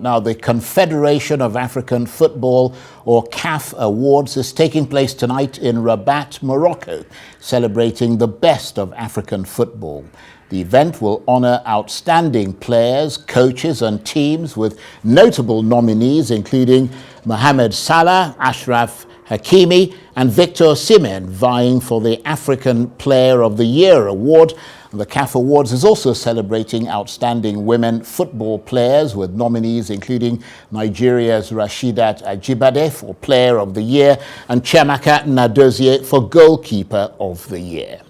Now, the Confederation of African Football, or CAF Awards, is taking place tonight in Rabat, Morocco, celebrating the best of African football. The event will honour outstanding players, coaches and teams, with notable nominees including Mohamed Salah, Achraf Hakimi and Victor Osimhen vying for the African Player of the Year award. The CAF Awards is also celebrating outstanding women football players, with nominees including Nigeria's Rasheedat Ajibade for Player of the Year and Chiamaka Nnadozie for Goalkeeper of the Year.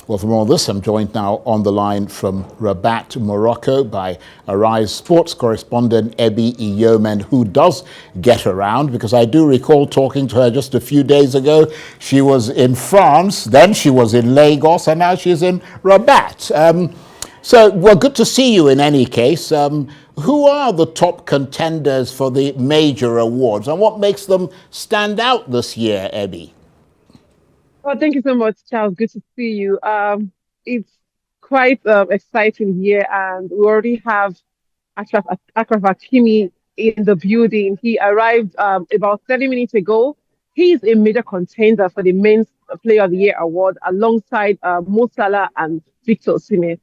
Well, for more of this, I'm joined now on the line from Rabat, Morocco, by Arise sports correspondent Iyomon, who does get around, because I do recall talking to her just a few days ago. She was in France, then she was in Lagos, and now she's in Rabat. Well, good to see you in any case. Who are the top contenders for the major awards, and what makes them stand out this year, Ebi? Well, thank you so much, Charles. Good to see you. It's quite exciting here, and we already have Achraf Hakimi in the building. He arrived about 30 minutes ago. He's a major contender for the Men's Player of the Year award alongside Mo Salah and Victor Osimhen.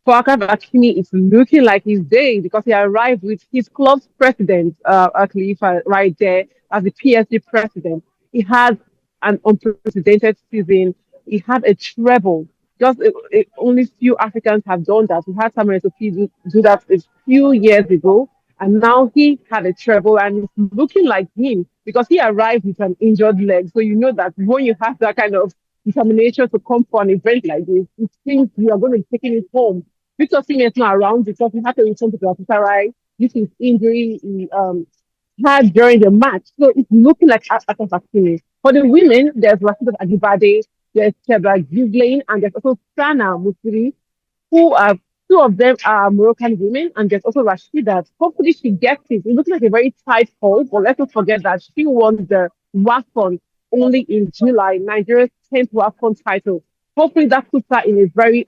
For Achraf Hakimi, it's looking like his day because he arrived with his club's president, Khalifa, right there as the PSG president. He has an unprecedented season. He had a treble. Just only few Africans have done that. We had Samuel Eto'o do that a few years ago, and now he had a treble, and it's looking like him because he arrived with an injured leg. So you know that when you have that kind of determination to come for an event like this, it seems you are going to be taking it home. Victor Osimhen is not around because he had to return to Galatasaray due to his injury he had during the match. So it's looking like Achraf Hakimi. For the women, there's Rasheedat Ajibade, there's Chebra Ghislaine, and there's also Sana Musiri, who are two of them are Moroccan women, and there's also Rasheedat. Hopefully she gets it. It looks like a very tight call, but let's not forget that she won the WAFCON only in July, Nigeria's 10th WAFCON title. Hopefully that puts her in a very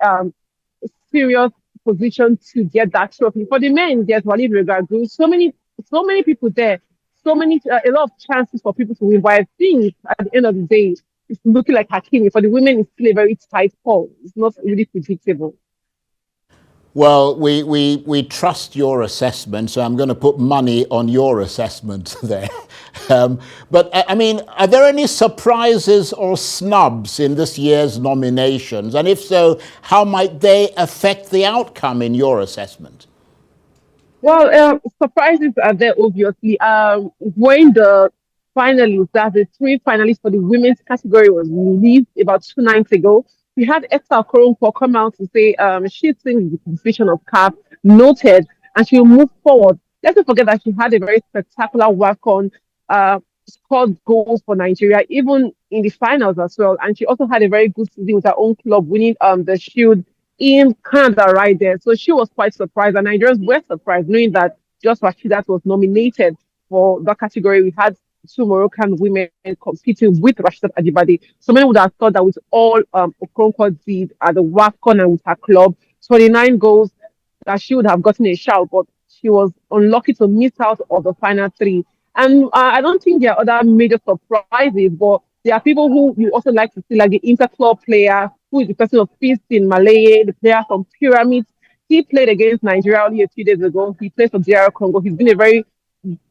serious position to get that trophy. For the men, there's Walid Regragui. So many people there. A lot of chances for people to win. But I think at the end of the day, it's looking like Hakimi. For the women, it's still a very tight call. It's not really predictable. Well, we trust your assessment, so I'm going to put money on your assessment there. But I mean, are there any surprises or snubs in this year's nominations? And if so, how might they affect the outcome in your assessment? Well, surprises are there, obviously. When the the three finalists for the women's category was released about 2 nights ago, we had Esther Okoronkwo come out to say she thinks the decision of CAF noted and she will move forward. Let's not forget that she had a very spectacular work on scored goals for Nigeria, even in the finals as well. And she also had a very good season with her own club, winning the Shield in Canada right there. So she was quite surprised, and Nigerians were surprised knowing that just Rasheedat was nominated for that category. We had two Moroccan women competing with Rasheedat Ajibade. So many would have thought that with all Okoronkwo did at the WAFCON and with her club, 29 goals, that she would have gotten a shout, but she was unlucky to miss out of the final three. And I don't think there are other major surprises, but there are people who you also like to see, like the interclub player, who is the person of Feasting Maleye, the player from Pyramids. He played against Nigeria only a few days ago. He plays for DR Congo. He's been a very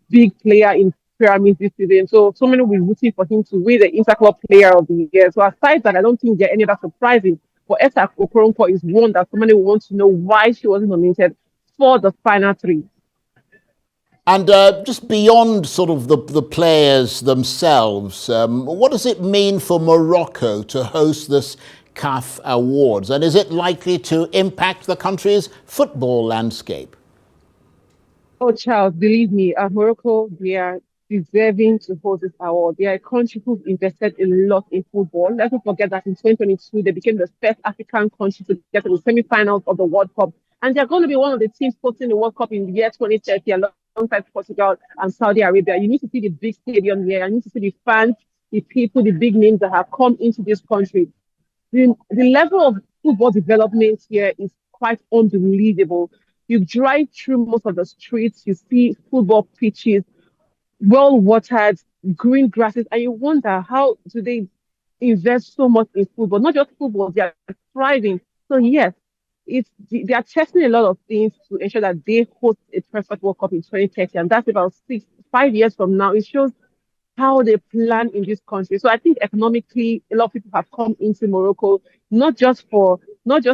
big player in Pyramids this season. So many will be rooting for him to win the interclub player of the year. So aside that, I don't think there are any other surprises. But Esther Okoronkwo is one that somebody will want to know why she wasn't nominated for the final three. And just beyond sort of the players themselves, what does it mean for Morocco to host this CAF Awards? And is it likely to impact the country's football landscape? Oh, Charles, believe me, Morocco, they are deserving to host this award. They are a country who've invested a lot in football. Let's not forget that in 2022, they became the first African country to get to the semi-finals of the World Cup. And they're going to be one of the teams hosting the World Cup in the year 2030 alongside Portugal and Saudi Arabia. You need to see the big stadium here. You need to see the fans, the people, the big names that have come into this country. The level of football development here is quite unbelievable. You drive through most of the streets, you see football pitches, well watered, green grasses, and you wonder how do they invest so much in football? Not just football, they are thriving. So yes, they are testing a lot of things to ensure that they host a perfect World Cup in 2030, and that's about 5 years from now. It shows how they plan in this country. So I think economically, a lot of people have come into Morocco, not just for this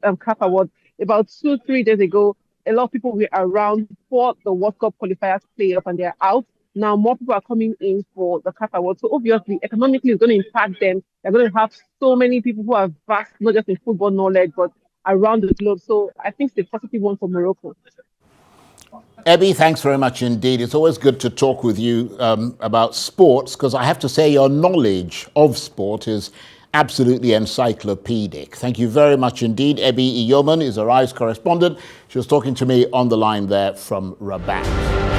CAF award. About 2, 3 days ago, a lot of people were around for the World Cup qualifiers playoff and they're out. Now more people are coming in for the CAF award. So obviously, economically, it's going to impact them. They're going to have so many people who are vast, not just in football knowledge, but around the globe. So I think it's a positive one for Morocco. Ebby, thanks very much indeed. It's always good to talk with you about sports because I have to say your knowledge of sport is absolutely encyclopedic. Thank you very much indeed. Ebby Iyomon is Arise correspondent. She was talking to me on the line there from Rabat.